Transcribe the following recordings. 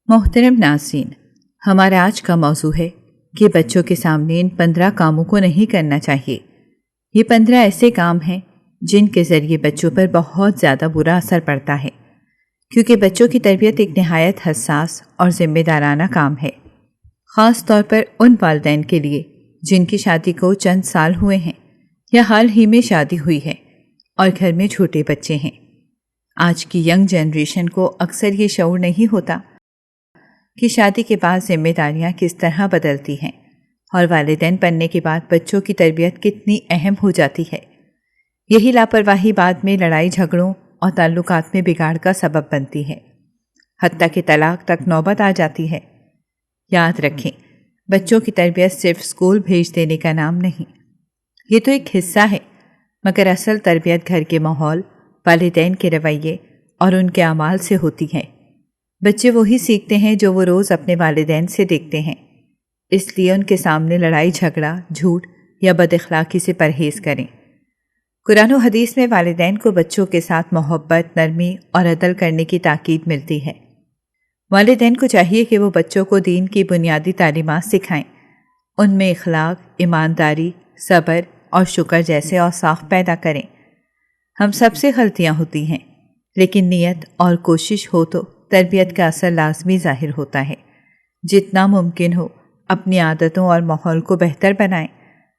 محترم ناظرین، ہمارا آج کا موضوع ہے کہ بچوں کے سامنے ان 15 کاموں کو نہیں کرنا چاہیے۔ یہ 15 ایسے کام ہیں جن کے ذریعے بچوں پر بہت زیادہ برا اثر پڑتا ہے، کیونکہ بچوں کی تربیت ایک نہایت حساس اور ذمہ دارانہ کام ہے، خاص طور پر ان والدین کے لیے جن کی شادی کو چند سال ہوئے ہیں یا حال ہی میں شادی ہوئی ہے اور گھر میں چھوٹے بچے ہیں۔ آج کی ینگ جنریشن کو اکثر یہ شعور نہیں ہوتا کہ شادی کے بعد ذمہ داریاں کس طرح بدلتی ہیں اور والدین بننے کے بعد بچوں کی تربیت کتنی اہم ہو جاتی ہے۔ یہی لاپرواہی بعد میں لڑائی جھگڑوں اور تعلقات میں بگاڑ کا سبب بنتی ہے، حتیٰ کہ طلاق تک نوبت آ جاتی ہے۔ یاد رکھیں، بچوں کی تربیت صرف اسکول بھیج دینے کا نام نہیں، یہ تو ایک حصہ ہے، مگر اصل تربیت گھر کے ماحول، والدین کے رویے اور ان کے اعمال سے ہوتی ہے۔ بچے وہی سیکھتے ہیں جو وہ روز اپنے والدین سے دیکھتے ہیں، اس لیے ان کے سامنے لڑائی جھگڑا، جھوٹ یا بد اخلاقی سے پرہیز کریں۔ قرآن و حدیث میں والدین کو بچوں کے ساتھ محبت، نرمی اور عدل کرنے کی تاکید ملتی ہے۔ والدین کو چاہیے کہ وہ بچوں کو دین کی بنیادی تعلیمات سکھائیں، ان میں اخلاق، ایمانداری، صبر اور شکر جیسے اوصاف پیدا کریں۔ ہم سب سے غلطیاں ہوتی ہیں، لیکن نیت اور کوشش ہو تو تربیت کا اثر لازمی ظاہر ہوتا ہے۔ جتنا ممکن ہو اپنی عادتوں اور ماحول کو بہتر بنائیں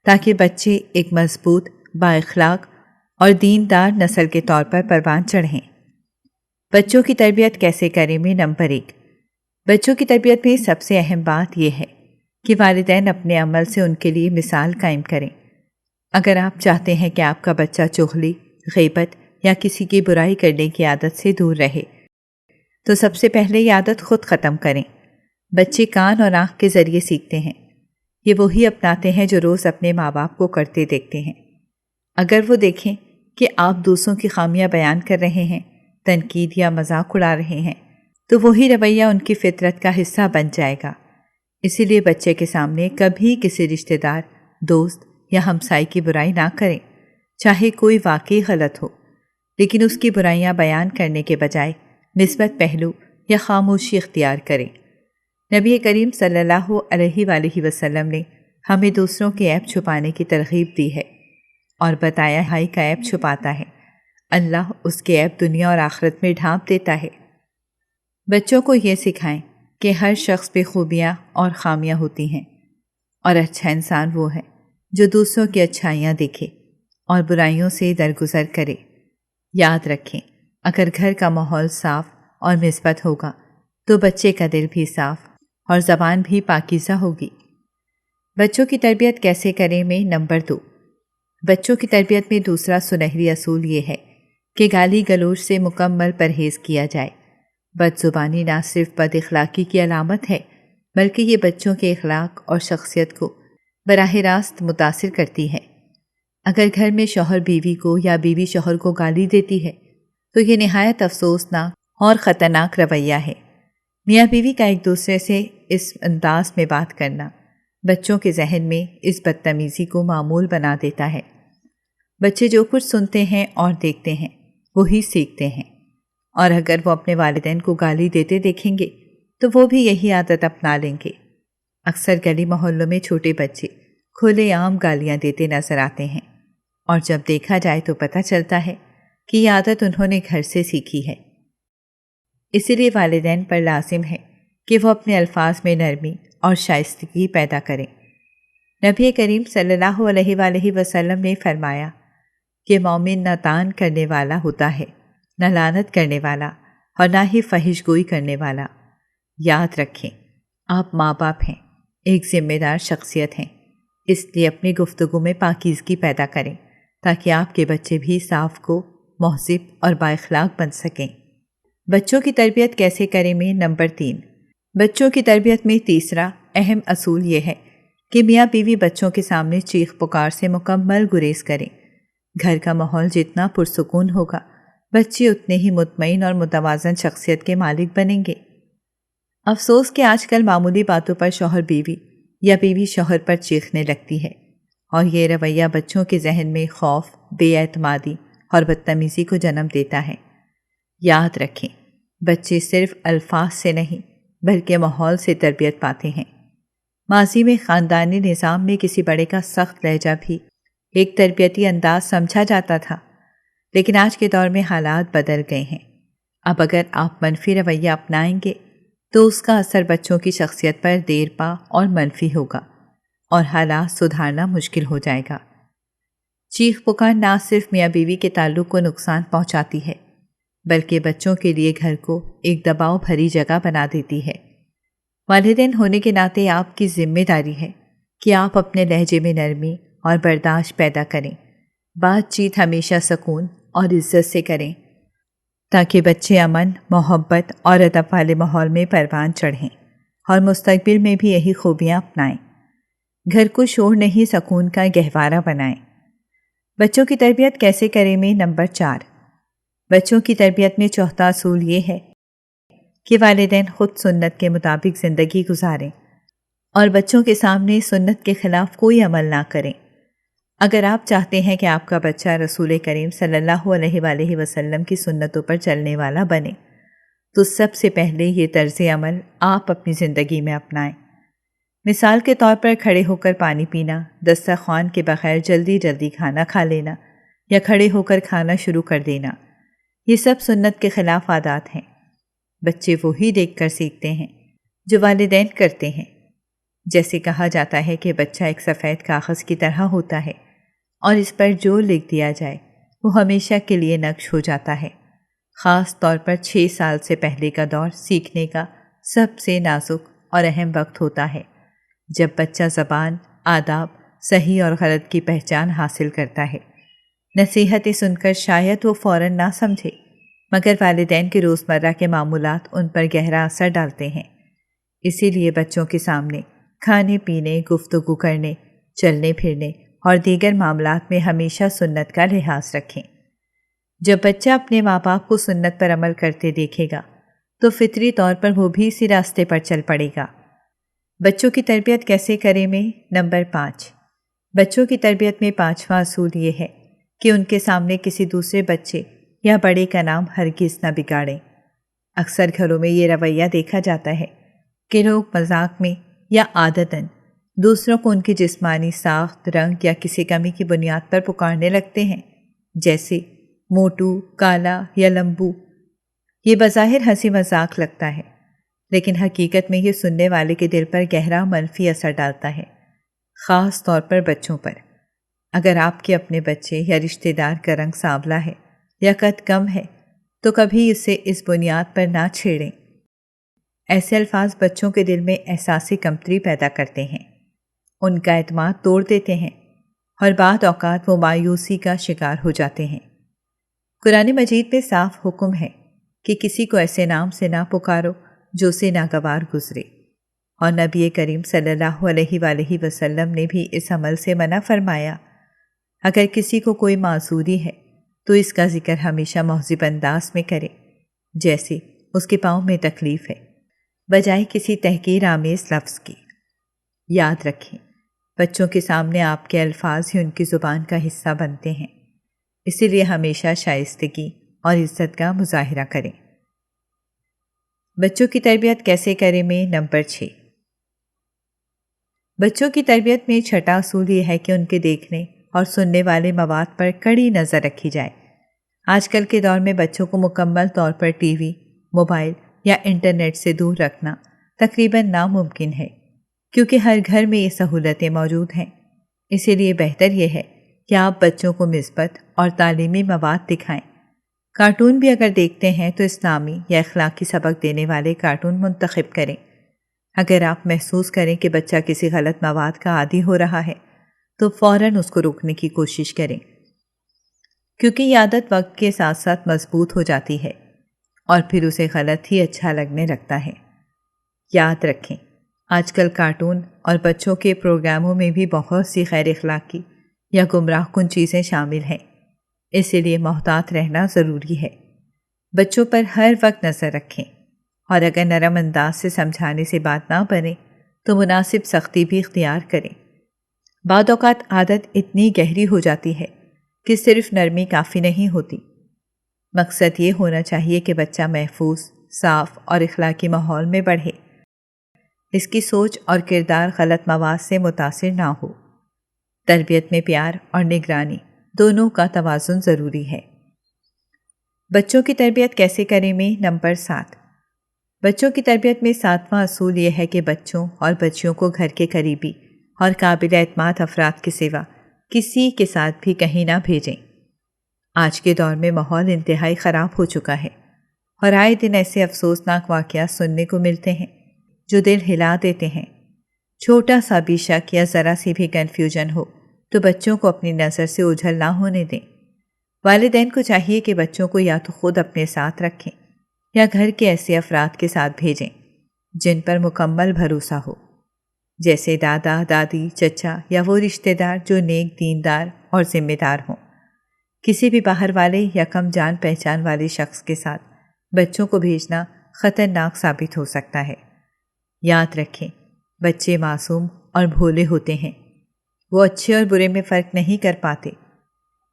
تاکہ بچے ایک مضبوط، با اخلاق اور دیندار نسل کے طور پر پروان چڑھیں۔ بچوں کی تربیت کیسے کریں میں نمبر 1، بچوں کی تربیت میں سب سے اہم بات یہ ہے کہ والدین اپنے عمل سے ان کے لیے مثال قائم کریں۔ اگر آپ چاہتے ہیں کہ آپ کا بچہ چغلی، غیبت یا کسی کی برائی کرنے کی عادت سے دور رہے، تو سب سے پہلے یہ عادت خود ختم کریں۔ بچے کان اور آنکھ کے ذریعے سیکھتے ہیں، یہ وہی اپناتے ہیں جو روز اپنے ماں باپ کو کرتے دیکھتے ہیں۔ اگر وہ دیکھیں کہ آپ دوسروں کی خامیاں بیان کر رہے ہیں، تنقید یا مذاق اڑا رہے ہیں، تو وہی رویہ ان کی فطرت کا حصہ بن جائے گا۔ اسی لیے بچے کے سامنے کبھی کسی رشتہ دار، دوست یا ہمسائے کی برائی نہ کریں، چاہے کوئی واقعی غلط ہو، لیکن اس کی برائیاں بیان کرنے کے بجائے مثبت پہلو یا خاموشی اختیار کریں۔ نبی کریم صلی اللہ علیہ وآلہ وسلم نے ہمیں دوسروں کے عیب چھپانے کی ترغیب دی ہے اور بتایا بھائی کا عیب چھپاتا ہے، اللہ اس کے عیب دنیا اور آخرت میں ڈھانپ دیتا ہے۔ بچوں کو یہ سکھائیں کہ ہر شخص پہ خوبیاں اور خامیاں ہوتی ہیں، اور اچھا انسان وہ ہے جو دوسروں کی اچھائیاں دیکھے اور برائیوں سے درگزر کرے۔ یاد رکھیں، اگر گھر کا ماحول صاف اور مثبت ہوگا تو بچے کا دل بھی صاف اور زبان بھی پاکیزہ ہوگی۔ بچوں کی تربیت کیسے کریں میں نمبر 2، بچوں کی تربیت میں دوسرا سنہری اصول یہ ہے کہ گالی گلوچ سے مکمل پرہیز کیا جائے۔ بد زبانی نہ صرف بد اخلاقی کی علامت ہے، بلکہ یہ بچوں کے اخلاق اور شخصیت کو براہ راست متاثر کرتی ہے۔ اگر گھر میں شوہر بیوی کو یا بیوی شوہر کو گالی دیتی ہے تو یہ نہایت افسوسناک اور خطرناک رویہ ہے۔ میاں بیوی کا ایک دوسرے سے اس انداز میں بات کرنا بچوں کے ذہن میں اس بدتمیزی کو معمول بنا دیتا ہے۔ بچے جو کچھ سنتے ہیں اور دیکھتے ہیں وہی سیکھتے ہیں، اور اگر وہ اپنے والدین کو گالی دیتے دیکھیں گے تو وہ بھی یہی عادت اپنا لیں گے۔ اکثر گلی محلوں میں چھوٹے بچے کھلے عام گالیاں دیتے نظر آتے ہیں، اور جب دیکھا جائے تو پتہ چلتا ہے کہ یہ عادت انہوں نے گھر سے سیکھی ہے۔ اسی لیے والدین پر لازم ہے کہ وہ اپنے الفاظ میں نرمی اور شائستگی پیدا کریں۔ نبی کریم صلی اللہ علیہ وآلہ وسلم نے فرمایا کہ مومن نہ طعن کرنے والا ہوتا ہے، نہ لعنت کرنے والا، اور نہ ہی فحش گوئی کرنے والا۔ یاد رکھیں، آپ ماں باپ ہیں، ایک ذمہ دار شخصیت ہیں، اس لیے اپنی گفتگو میں پاکیزگی پیدا کریں تاکہ آپ کے بچے بھی صاف کو مہذب اور با اخلاق بن سکیں۔ بچوں کی تربیت کیسے کریں میں نمبر 3، بچوں کی تربیت میں تیسرا اہم اصول یہ ہے کہ میاں بیوی بچوں کے سامنے چیخ پکار سے مکمل گریز کریں۔ گھر کا ماحول جتنا پرسکون ہوگا، بچے اتنے ہی مطمئن اور متوازن شخصیت کے مالک بنیں گے۔ افسوس کہ آج کل معمولی باتوں پر شوہر بیوی یا بیوی شوہر پر چیخنے لگتی ہے، اور یہ رویہ بچوں کے ذہن میں خوف، بے اعتمادی اور بدتمیزی کو جنم دیتا ہے۔ یاد رکھیں، بچے صرف الفاظ سے نہیں بلکہ ماحول سے تربیت پاتے ہیں۔ ماضی میں خاندانی نظام میں کسی بڑے کا سخت لہجہ بھی ایک تربیتی انداز سمجھا جاتا تھا، لیکن آج کے دور میں حالات بدل گئے ہیں۔ اب اگر آپ منفی رویہ اپنائیں گے تو اس کا اثر بچوں کی شخصیت پر دیر پا اور منفی ہوگا، اور حالات سدھارنا مشکل ہو جائے گا۔ چیخ پکار نہ صرف میاں بیوی کے تعلق کو نقصان پہنچاتی ہے، بلکہ بچوں کے لیے گھر کو ایک دباؤ بھری جگہ بنا دیتی ہے۔ والدین ہونے کے ناطے آپ کی ذمہ داری ہے کہ آپ اپنے لہجے میں نرمی اور برداشت پیدا کریں، بات چیت ہمیشہ سکون اور عزت سے کریں تاکہ بچے امن، محبت اور ادب والے ماحول میں پروان چڑھیں اور مستقبل میں بھی یہی خوبیاں اپنائیں۔ گھر کو شور نہیں، سکون کا گہوارہ بنائیں۔ بچوں کی تربیت کیسے کریں میں نمبر 4۔ بچوں کی تربیت میں چوتھا اصول یہ ہے کہ والدین خود سنت کے مطابق زندگی گزاریں اور بچوں کے سامنے سنت کے خلاف کوئی عمل نہ کریں۔ اگر آپ چاہتے ہیں کہ آپ کا بچہ رسول کریم صلی اللہ علیہ وآلہ وسلم کی سنتوں پر چلنے والا بنے، تو سب سے پہلے یہ طرز عمل آپ اپنی زندگی میں اپنائیں۔ مثال کے طور پر کھڑے ہو کر پانی پینا، دسترخوان کے بغیر جلدی جلدی کھانا کھا لینا یا کھڑے ہو کر کھانا شروع کر دینا، یہ سب سنت کے خلاف عادات ہیں۔ بچے وہی دیکھ کر سیکھتے ہیں جو والدین کرتے ہیں۔ جیسے کہا جاتا ہے کہ بچہ ایک سفید کاغذ کی طرح ہوتا ہے اور اس پر جو لکھ دیا جائے وہ ہمیشہ کے لیے نقش ہو جاتا ہے۔ خاص طور پر 6 سال سے پہلے کا دور سیکھنے کا سب سے نازک اور اہم وقت ہوتا ہے، جب بچہ زبان، آداب، صحیح اور غلط کی پہچان حاصل کرتا ہے۔ نصیحتیں سن کر شاید وہ فوراً نہ سمجھے، مگر والدین کے روزمرہ کے معمولات ان پر گہرا اثر ڈالتے ہیں۔ اسی لیے بچوں کے سامنے کھانے پینے، گفتگو کرنے، چلنے پھرنے اور دیگر معاملات میں ہمیشہ سنت کا لحاظ رکھیں۔ جب بچہ اپنے ماں باپ کو سنت پر عمل کرتے دیکھے گا تو فطری طور پر وہ بھی اسی راستے پر چل پڑے گا۔ بچوں کی تربیت کیسے کریں میں نمبر 5۔ بچوں کی تربیت میں 5واں اصول یہ ہے کہ ان کے سامنے کسی دوسرے بچے یا بڑے کا نام ہرگز نہ بگاڑیں۔ اکثر گھروں میں یہ رویہ دیکھا جاتا ہے کہ لوگ مذاق میں یا عادتاً دوسروں کو ان کی جسمانی ساخت، رنگ یا کسی کمی کی بنیاد پر پکارنے لگتے ہیں، جیسے موٹو، کالا یا لمبو۔ یہ بظاہر ہنسی مذاق لگتا ہے، لیکن حقیقت میں یہ سننے والے کے دل پر گہرا منفی اثر ڈالتا ہے، خاص طور پر بچوں پر۔ اگر آپ کے اپنے بچے یا رشتہ دار کا رنگ سانولا ہے یا قد کم ہے تو کبھی اسے اس بنیاد پر نہ چھیڑیں۔ ایسے الفاظ بچوں کے دل میں احساس کمتری پیدا کرتے ہیں، ان کا اعتماد توڑ دیتے ہیں اور بعض اوقات وہ مایوسی کا شکار ہو جاتے ہیں۔ قرآن مجید میں صاف حکم ہے کہ کسی کو ایسے نام سے نہ پکارو جو اسے ناگوار گزرے، اور نبی کریم صلی اللہ علیہ وآلہ وسلم نے بھی اس عمل سے منع فرمایا۔ اگر کسی کو کوئی معذوری ہے تو اس کا ذکر ہمیشہ مہذب انداز میں کرے، جیسے اس کے پاؤں میں تکلیف ہے، بجائے کسی تحقیر آمیز لفظ کی۔ یاد رکھیں، بچوں کے سامنے آپ کے الفاظ ہی ان کی زبان کا حصہ بنتے ہیں، اسی لیے ہمیشہ شائستگی اور عزت کا مظاہرہ کریں۔ بچوں کی تربیت کیسے کریں میں نمبر 6۔ بچوں کی تربیت میں چھٹا اصول یہ ہے کہ ان کے دیکھنے اور سننے والے مواد پر کڑی نظر رکھی جائے۔ آج کل کے دور میں بچوں کو مکمل طور پر ٹی وی، موبائل یا انٹرنیٹ سے دور رکھنا تقریباً ناممکن ہے، کیونکہ ہر گھر میں یہ سہولتیں موجود ہیں۔ اسی لیے بہتر یہ ہے کہ آپ بچوں کو مثبت اور تعلیمی مواد دکھائیں۔ کارٹون بھی اگر دیکھتے ہیں تو اسلامی یا اخلاقی سبق دینے والے کارٹون منتخب کریں۔ اگر آپ محسوس کریں کہ بچہ کسی غلط مواد کا عادی ہو رہا ہے تو فوراً اس کو روکنے کی کوشش کریں، کیونکہ یہ عادت وقت کے ساتھ ساتھ مضبوط ہو جاتی ہے اور پھر اسے غلط ہی اچھا لگنے لگتا ہے۔ یاد رکھیں، آج کل کارٹون اور بچوں کے پروگراموں میں بھی بہت سی غیر اخلاقی یا گمراہ کن چیزیں شامل ہیں، اسی لیے محتاط رہنا ضروری ہے۔ بچوں پر ہر وقت نظر رکھیں، اور اگر نرم انداز سے سمجھانے سے بات نہ بنے تو مناسب سختی بھی اختیار کریں۔ بعض اوقات عادت اتنی گہری ہو جاتی ہے کہ صرف نرمی کافی نہیں ہوتی۔ مقصد یہ ہونا چاہیے کہ بچہ محفوظ، صاف اور اخلاقی ماحول میں بڑھے اس کی سوچ اور کردار غلط مواد سے متاثر نہ ہو۔ تربیت میں پیار اور نگرانی دونوں کا توازن ضروری ہے۔ بچوں کی تربیت کیسے کریں میں نمبر 7۔ بچوں کی تربیت میں 7واں اصول یہ ہے کہ بچوں اور بچیوں کو گھر کے قریبی اور قابل اعتماد افراد کے سوا کسی کے ساتھ بھی کہیں نہ بھیجیں۔ آج کے دور میں ماحول انتہائی خراب ہو چکا ہے اور آئے دن ایسے افسوسناک واقعات سننے کو ملتے ہیں جو دل ہلا دیتے ہیں۔ چھوٹا سا بھی شک یا ذرا سی بھی کنفیوژن ہو تو بچوں کو اپنی نظر سے اوجھل نہ ہونے دیں۔ والدین کو چاہیے کہ بچوں کو یا تو خود اپنے ساتھ رکھیں یا گھر کے ایسے افراد کے ساتھ بھیجیں جن پر مکمل بھروسہ ہو، جیسے دادا، دادی، چچا یا وہ رشتہ دار جو نیک، دیندار اور ذمہ دار ہوں۔ کسی بھی باہر والے یا کم جان پہچان والے شخص کے ساتھ بچوں کو بھیجنا خطرناک ثابت ہو سکتا ہے۔ یاد رکھیں، بچے معصوم اور بھولے ہوتے ہیں، وہ اچھے اور برے میں فرق نہیں کر پاتے،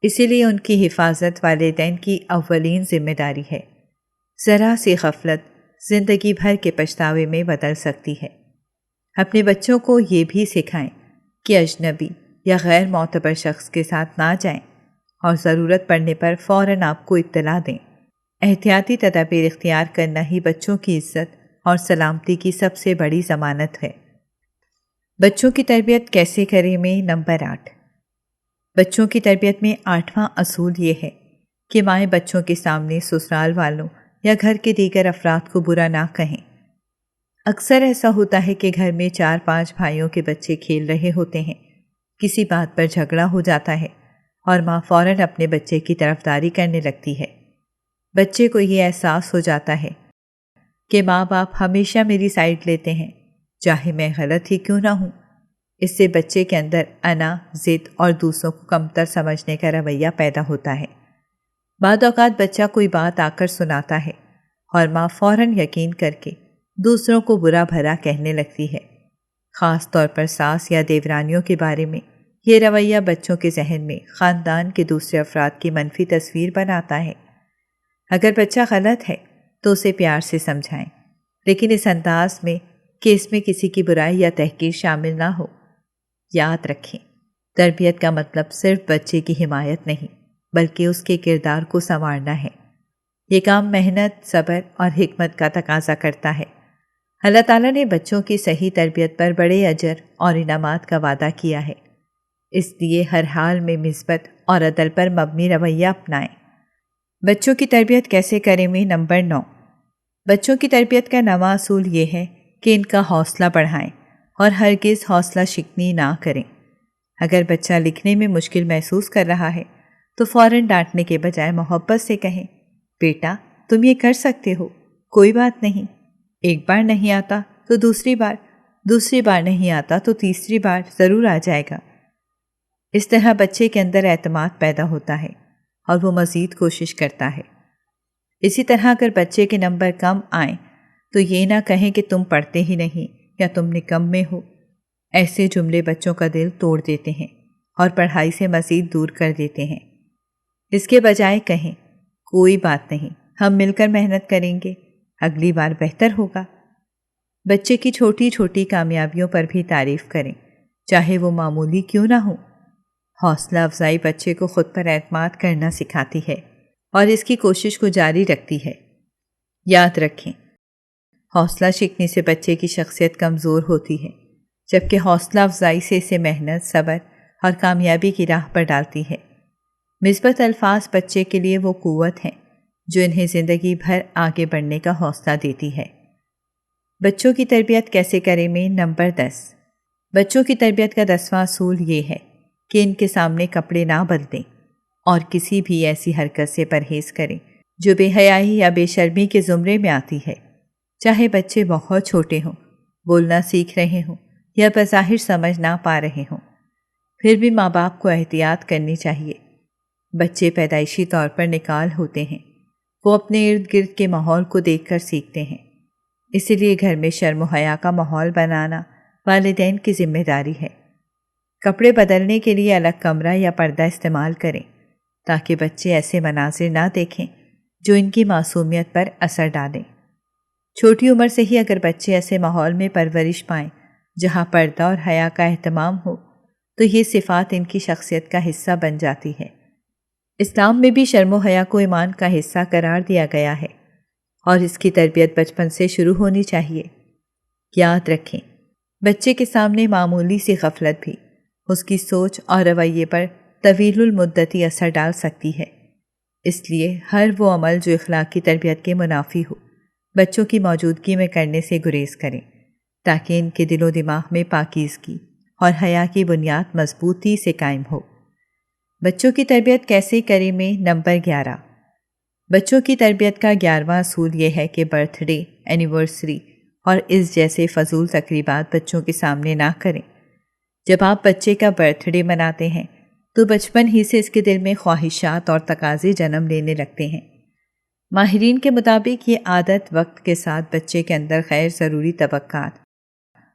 اسی لیے ان کی حفاظت والدین کی اولین ذمہ داری ہے۔ ذرا سی غفلت زندگی بھر کے پچھتاوے میں بدل سکتی ہے۔ اپنے بچوں کو یہ بھی سکھائیں کہ اجنبی یا غیر معتبر شخص کے ساتھ نہ جائیں اور ضرورت پڑنے پر فوراً آپ کو اطلاع دیں۔ احتیاطی تدابیر اختیار کرنا ہی بچوں کی عزت اور سلامتی کی سب سے بڑی ضمانت ہے۔ بچوں کی تربیت کیسے کریں میں نمبر 8۔ بچوں کی تربیت میں 8واں اصول یہ ہے کہ مائیں بچوں کے سامنے سسرال والوں یا گھر کے دیگر افراد کو برا نہ کہیں۔ اکثر ایسا ہوتا ہے کہ گھر میں 4-5 بھائیوں کے بچے کھیل رہے ہوتے ہیں، کسی بات پر جھگڑا ہو جاتا ہے اور ماں فوراً اپنے بچے کی طرفداری کرنے لگتی ہے۔ بچے کو یہ احساس ہو جاتا ہے کہ ماں باپ ہمیشہ میری سائیڈ لیتے ہیں، چاہے میں غلط ہی کیوں نہ ہوں۔ اس سے بچے کے اندر انا، ضد اور دوسروں کو کمتر سمجھنے کا رویہ پیدا ہوتا ہے۔ بعض اوقات بچہ کوئی بات آ کر سناتا ہے اور ماں فوراً یقین کر کے دوسروں کو برا بھلا کہنے لگتی ہے۔ خاص طور پر ساس یا دیورانیوں کے بارے میں یہ رویہ بچوں کے ذہن میں خاندان کے دوسرے افراد کی منفی تصویر بناتا ہے۔ اگر بچہ غلط ہے تو اسے پیار سے سمجھائیں، لیکن اس انداز میں کہ اس میں کسی کی برائی یا تحقیر شامل نہ ہو۔ یاد رکھیں، تربیت کا مطلب صرف بچے کی حمایت نہیں بلکہ اس کے کردار کو سنوارنا ہے۔ یہ کام محنت، صبر اور حکمت کا تقاضا کرتا ہے۔ اللہ تعالیٰ نے بچوں کی صحیح تربیت پر بڑے اجر اور انعامات کا وعدہ کیا ہے، اس لیے ہر حال میں مثبت اور عدل پر مبنی رویہ اپنائیں۔ بچوں کی تربیت کیسے کریں میں نمبر 9۔ بچوں کی تربیت کا 9واں اصول یہ ہے کہ ان کا حوصلہ بڑھائیں اور ہرگز حوصلہ شکنی نہ کریں۔ اگر بچہ لکھنے میں مشکل محسوس کر رہا ہے تو فوراً ڈانٹنے کے بجائے محبت سے کہیں، بیٹا تم یہ کر سکتے ہو، کوئی بات نہیں، ایک بار نہیں آتا تو دوسری بار نہیں آتا تو تیسری بار ضرور آ جائے گا۔ اس طرح بچے کے اندر اعتماد پیدا ہوتا ہے اور وہ مزید کوشش کرتا ہے۔ اسی طرح اگر بچے کے نمبر کم آئیں تو یہ نہ کہیں کہ تم پڑھتے ہی نہیں یا تم نکمے ہو۔ ایسے جملے بچوں کا دل توڑ دیتے ہیں اور پڑھائی سے مزید دور کر دیتے ہیں۔ اس کے بجائے کہیں، کوئی بات نہیں، ہم مل کر محنت کریں گے، اگلی بار بہتر ہوگا۔ بچے کی چھوٹی چھوٹی کامیابیوں پر بھی تعریف کریں، چاہے وہ معمولی کیوں نہ ہو۔ حوصلہ افزائی بچے کو خود پر اعتماد کرنا سکھاتی ہے اور اس کی کوشش کو جاری رکھتی ہے۔ یاد رکھیں، حوصلہ شکنی سے بچے کی شخصیت کمزور ہوتی ہے، جبکہ حوصلہ افزائی سے اسے محنت، صبر اور کامیابی کی راہ پر ڈالتی ہے۔ مثبت الفاظ بچے کے لیے وہ قوت ہیں جو انہیں زندگی بھر آگے بڑھنے کا حوصلہ دیتی ہے۔ بچوں کی تربیت کیسے کریں میں نمبر 10۔ بچوں کی تربیت کا 10واں اصول یہ ہے کہ ان کے سامنے کپڑے نہ بدلیں اور کسی بھی ایسی حرکت سے پرہیز کریں جو بے حیائی یا بے شرمی کے زمرے میں آتی ہے۔ چاہے بچے بہت چھوٹے ہوں، بولنا سیکھ رہے ہوں یا بظاہر سمجھ نہ پا رہے ہوں، پھر بھی ماں باپ کو احتیاط کرنی چاہیے۔ بچے پیدائشی طور پر نکال ہوتے ہیں، وہ اپنے ارد گرد کے ماحول کو دیکھ کر سیکھتے ہیں، اسی لیے گھر میں شرم و حیا کا ماحول بنانا والدین کی ذمہ داری ہے۔ کپڑے بدلنے کے لیے الگ کمرہ یا پردہ استعمال کریں تاکہ بچے ایسے مناظر نہ دیکھیں جو ان کی معصومیت پر اثر ڈالیں۔ چھوٹی عمر سے ہی اگر بچے ایسے ماحول میں پرورش پائیں جہاں پردہ اور حیا کا اہتمام ہو تو یہ صفات ان کی شخصیت کا حصہ بن جاتی ہے۔ اسلام میں بھی شرم و حیا کو ایمان کا حصہ قرار دیا گیا ہے اور اس کی تربیت بچپن سے شروع ہونی چاہیے۔ یاد رکھیں، بچے کے سامنے معمولی سی غفلت بھی اس کی سوچ اور رویے پر طویل المدتی اثر ڈال سکتی ہے۔ اس لیے ہر وہ عمل جو اخلاقی تربیت کے منافی ہو بچوں کی موجودگی میں کرنے سے گریز کریں تاکہ ان کے دل و دماغ میں پاکیزگی اور حیا کی بنیاد مضبوطی سے قائم ہو۔ بچوں کی تربیت کیسے کریں میں نمبر 11۔ بچوں کی تربیت کا 11واں اصول یہ ہے کہ برتھ ڈے، اینیورسری اور اس جیسے فضول تقریبات بچوں کے سامنے نہ کریں۔ جب آپ بچے کا برتھ ڈے مناتے ہیں تو بچپن ہی سے اس کے دل میں خواہشات اور تقاضے جنم لینے لگتے ہیں۔ ماہرین کے مطابق یہ عادت وقت کے ساتھ بچے کے اندر غیر ضروری توقعات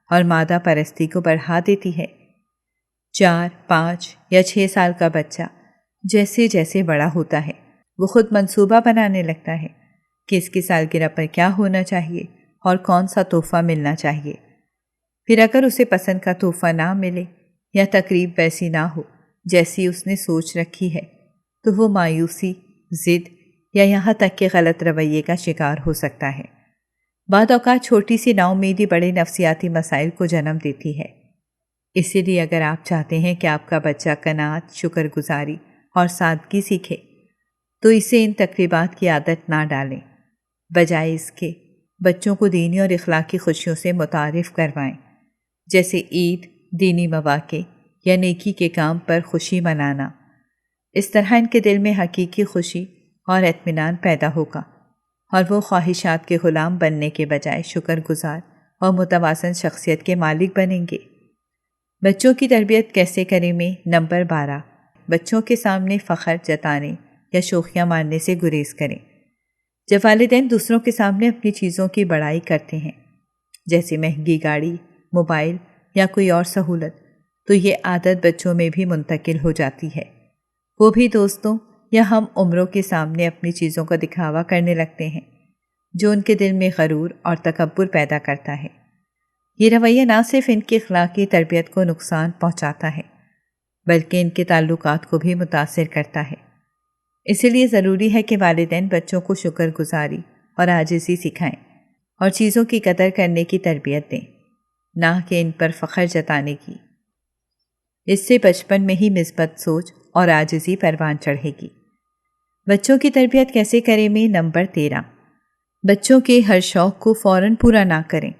اور مادہ پرستی کو بڑھا دیتی ہے۔ 4، 5 یا 6 سال کا بچہ جیسے جیسے بڑا ہوتا ہے وہ خود منصوبہ بنانے لگتا ہے کہ اس کی سالگرہ پر کیا ہونا چاہیے اور کون سا تحفہ ملنا چاہیے۔ پھر اگر اسے پسند کا تحفہ نہ ملے یا تقریب ویسی نہ ہو جیسی اس نے سوچ رکھی ہے تو وہ مایوسی، ضد یا یہاں تک کہ غلط رویے کا شکار ہو سکتا ہے۔ بعض اوقات چھوٹی سی نا امیدی بڑے نفسیاتی مسائل کو جنم دیتی ہے۔ اسی لیے اگر آپ چاہتے ہیں کہ آپ کا بچہ قناعت، شکر گزاری اور سادگی سیکھے تو اسے ان تقریبات کی عادت نہ ڈالیں، بجائے اس کے بچوں کو دینی اور اخلاقی خوشیوں سے متعارف کروائیں، جیسے عید، دینی مواقع یا نیکی کے کام پر خوشی منانا۔ اس طرح ان کے دل میں حقیقی خوشی اور اطمینان پیدا ہوگا اور وہ خواہشات کے غلام بننے کے بجائے شکر گزار اور متوازن شخصیت کے مالک بنیں گے۔ بچوں کی تربیت کیسے کریں میں نمبر 12۔ بچوں کے سامنے فخر جتانے یا شوخیاں مارنے سے گریز کریں۔ جب والدین دوسروں کے سامنے اپنی چیزوں کی بڑائی کرتے ہیں جیسے مہنگی گاڑی، موبائل یا کوئی اور سہولت تو یہ عادت بچوں میں بھی منتقل ہو جاتی ہے۔ وہ بھی دوستوں یا ہم عمروں کے سامنے اپنی چیزوں کا دکھاوا کرنے لگتے ہیں جو ان کے دل میں غرور اور تکبر پیدا کرتا ہے۔ یہ رویہ نہ صرف ان کی اخلاقی تربیت کو نقصان پہنچاتا ہے بلکہ ان کے تعلقات کو بھی متاثر کرتا ہے۔ اسی لیے ضروری ہے کہ والدین بچوں کو شکر گزاری اور عاجزی سکھائیں اور چیزوں کی قدر کرنے کی تربیت دیں، نہ کہ ان پر فخر جتانے کی۔ اس سے بچپن میں ہی مثبت سوچ اور عاجزی پروان چڑھے گی۔ بچوں کی تربیت کیسے کریں میں نمبر 13۔ بچوں کے ہر شوق کو فوراً پورا نہ کریں۔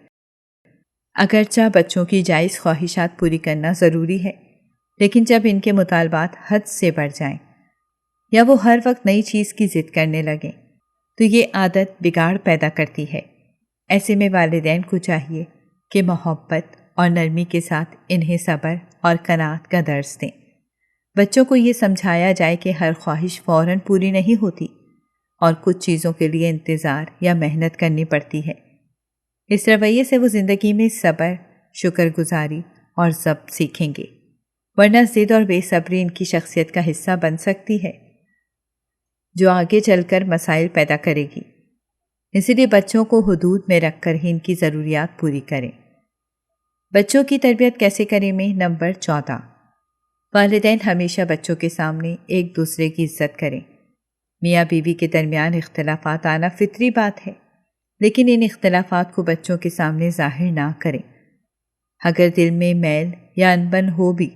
اگرچہ بچوں کی جائز خواہشات پوری کرنا ضروری ہے، لیکن جب ان کے مطالبات حد سے بڑھ جائیں یا وہ ہر وقت نئی چیز کی ضد کرنے لگیں تو یہ عادت بگاڑ پیدا کرتی ہے۔ ایسے میں والدین کو چاہیے کہ محبت اور نرمی کے ساتھ انہیں صبر اور قناعت کا درس دیں۔ بچوں کو یہ سمجھایا جائے کہ ہر خواہش فوراً پوری نہیں ہوتی اور کچھ چیزوں کے لیے انتظار یا محنت کرنی پڑتی ہے۔ اس رویے سے وہ زندگی میں صبر، شکر گزاری اور ضبط سیکھیں گے، ورنہ ضد اور بے صبری ان کی شخصیت کا حصہ بن سکتی ہے جو آگے چل کر مسائل پیدا کرے گی۔ اسی لیے بچوں کو حدود میں رکھ کر ہی ان کی ضروریات پوری کریں۔ بچوں کی تربیت کیسے کریں میں نمبر 14۔ والدین ہمیشہ بچوں کے سامنے ایک دوسرے کی عزت کریں۔ میاں بیوی کے درمیان اختلافات آنا فطری بات ہے، لیکن ان اختلافات کو بچوں کے سامنے ظاہر نہ کریں۔ اگر دل میں میل یا انبن ہو بھی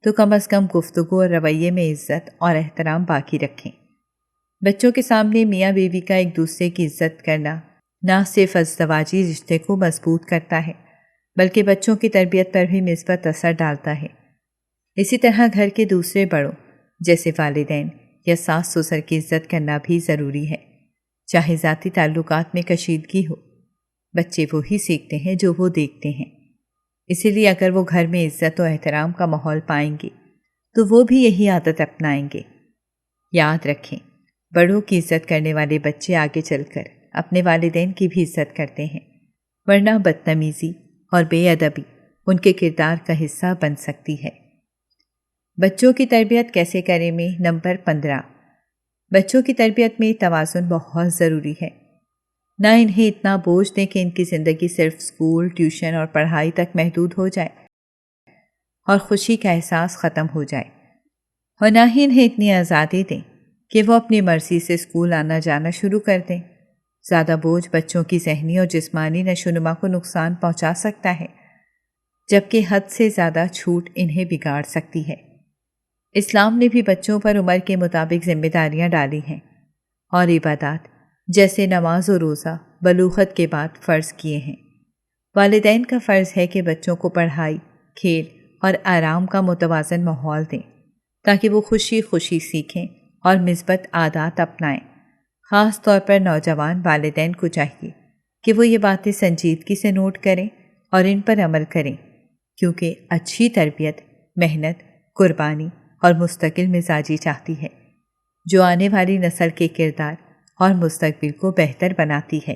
تو کم از کم گفتگو اور رویے میں عزت اور احترام باقی رکھیں۔ بچوں کے سامنے میاں بیوی کا ایک دوسرے کی عزت کرنا نہ صرف ازدواجی رشتے کو مضبوط کرتا ہے بلکہ بچوں کی تربیت پر بھی مثبت اثر ڈالتا ہے۔ اسی طرح گھر کے دوسرے بڑوں جیسے والدین یا ساس سسر کی عزت کرنا بھی ضروری ہے۔ چاہے ذاتی تعلقات میں کشیدگی ہو، بچے وہی سیکھتے ہیں جو وہ دیکھتے ہیں۔ اسی لیے اگر وہ گھر میں عزت و احترام کا ماحول پائیں گے تو وہ بھی یہی عادت اپنائیں گے۔ یاد رکھیں، بڑوں کی عزت کرنے والے بچے آگے چل کر اپنے والدین کی بھی عزت کرتے ہیں، ورنہ بدتمیزی اور بے ادبی ان کے کردار کا حصہ بن سکتی ہے۔ بچوں کی تربیت کیسے کریں میں نمبر 15۔ بچوں کی تربیت میں توازن بہت ضروری ہے۔ نہ انہیں اتنا بوجھ دیں کہ ان کی زندگی صرف اسکول، ٹیوشن اور پڑھائی تک محدود ہو جائے اور خوشی کا احساس ختم ہو جائے، اور نہ ہی انہیں اتنی آزادی دیں کہ وہ اپنی مرضی سے اسکول آنا جانا شروع کر دیں۔ زیادہ بوجھ بچوں کی ذہنی اور جسمانی نشوونما کو نقصان پہنچا سکتا ہے، جبکہ حد سے زیادہ چھوٹ انہیں بگاڑ سکتی ہے۔ اسلام نے بھی بچوں پر عمر کے مطابق ذمہ داریاں ڈالی ہیں اور عبادات جیسے نماز و روزہ بلوغت کے بعد فرض کیے ہیں۔ والدین کا فرض ہے کہ بچوں کو پڑھائی، کھیل اور آرام کا متوازن ماحول دیں تاکہ وہ خوشی خوشی سیکھیں اور مثبت عادات اپنائیں۔ خاص طور پر نوجوان والدین کو چاہیے کہ وہ یہ باتیں سنجیدگی سے نوٹ کریں اور ان پر عمل کریں، کیونکہ اچھی تربیت محنت، قربانی اور مستقل مزاجی چاہتی ہے، جو آنے والی نسل کے کردار اور مستقبل کو بہتر بناتی ہے۔